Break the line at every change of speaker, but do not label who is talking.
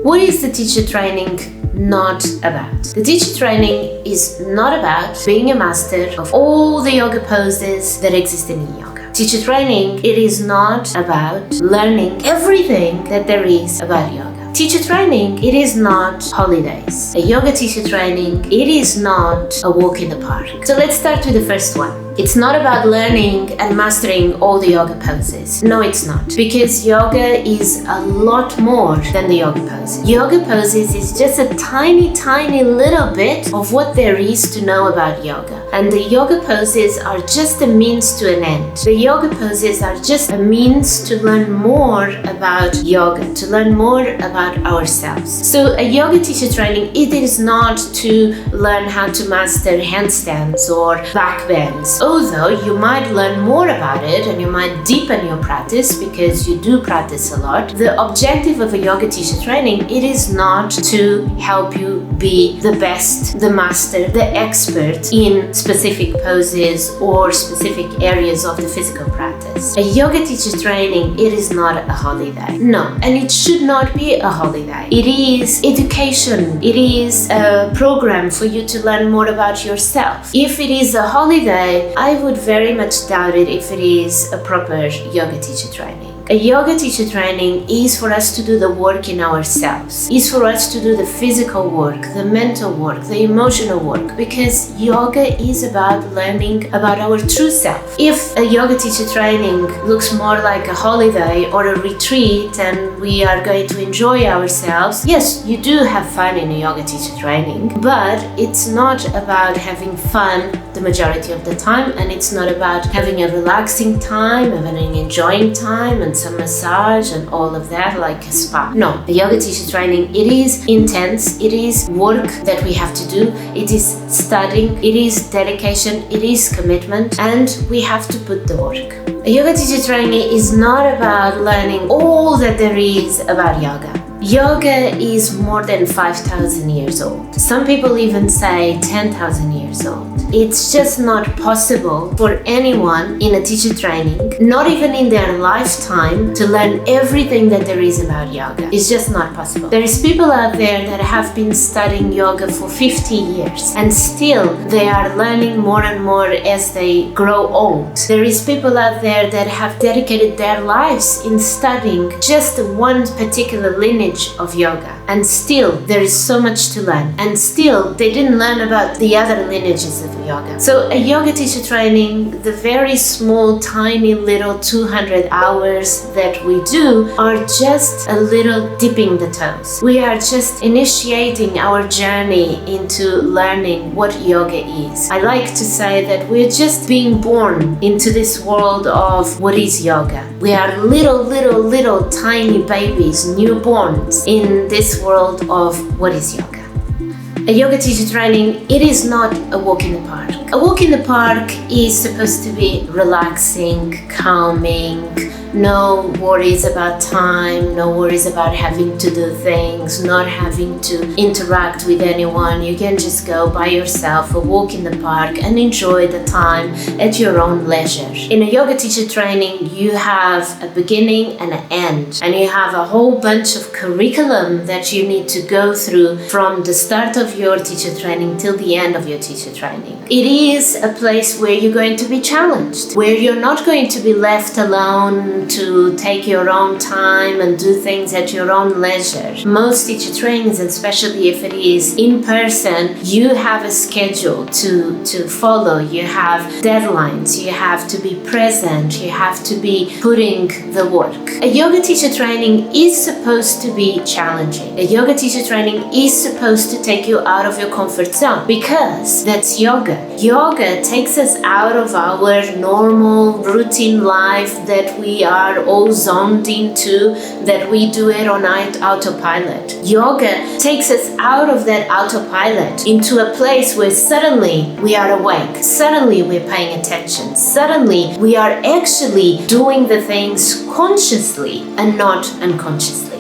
What is the teacher training not about? The teacher training is not about being a master of all the yoga poses that exist in yoga. Teacher training, it is not about learning everything that there is about yoga. Teacher training, it is not holidays. A yoga teacher training, it is not a walk in the park. So let's start with the first one. It's not about learning and mastering all the yoga poses. No, it's not. Because yoga is a lot more than the yoga poses. Yoga poses is just a tiny little bit of what there is to know about yoga. And the yoga poses are just a means to an end. The yoga poses are just a means to learn more about yoga, to learn more about ourselves. So a yoga teacher training, it is not to learn how to master handstands or back bends. Although you might learn more about it and you might deepen your practice because you do practice a lot, the objective of a yoga teacher training, it is not to help you be the best, the master, the expert in specific poses or specific areas of the physical practice. A yoga teacher training, it is not a holiday. No, and it should not be a holiday. It is education. It is a program for you to learn more about yourself. If it is a holiday, I would very much doubt it if it is a proper yoga teacher training. A yoga teacher training is for us to do the work in ourselves, is for us to do the physical work, the mental work, the emotional work, because yoga is about learning about our true self. If a yoga teacher training looks more like a holiday or a retreat and we are going to enjoy ourselves, yes, you do have fun in a yoga teacher training, but it's not about having fun the majority of the time, and it's not about having a relaxing time, having an enjoying time and some massage and all of that like a spa. No, the yoga teacher training, it is intense, it is work that we have to do, it is studying, it is dedication, it is commitment, and we have to put the work. A yoga teacher training is not about learning all that there is about yoga. Yoga is more than 5,000 years old. Some people even say 10,000 years old. It's just not possible for anyone in a teacher training, not even in their lifetime, to learn everything that there is about yoga. It's just not possible. There is people out there that have been studying yoga for 50 years and still they are learning more and more as they grow old. There is people out there that have dedicated their lives in studying just one particular lineage of yoga, and still there is so much to learn, and still they didn't learn about the other lineages of yoga. So a yoga teacher training, the very small tiny little 200 hours that we do are just a little dipping the toes. We are just initiating our journey into learning what yoga is. I like to say that we're just being born into this world of what is yoga. We are little tiny babies, newborns in this world of what is yoga. A yoga teacher training, it is not a walk in the park. A walk in the park is supposed to be relaxing, calming, no worries about time, no worries about having to do things, not having to interact with anyone. You can just go by yourself, a walk in the park, and enjoy the time at your own leisure. In a yoga teacher training, you have a beginning and an end, and you have a whole bunch of curriculum that you need to go through from the start of your teacher training till the end of your teacher training. It is a place where you're going to be challenged, where you're not going to be left alone to take your own time and do things at your own leisure. Most teacher trainings, especially if it is in person, you have a schedule to follow, you have deadlines, you have to be present, you have to be putting the work. A yoga teacher training is supposed to be challenging. A yoga teacher training is supposed to take you out of your comfort zone, because that's yoga. Yoga takes us out of our normal routine life that we are all zoned into, that we do it on autopilot. Yoga takes us out of that autopilot into a place where suddenly we are awake, suddenly we're paying attention, suddenly we are actually doing the things consciously and not unconsciously.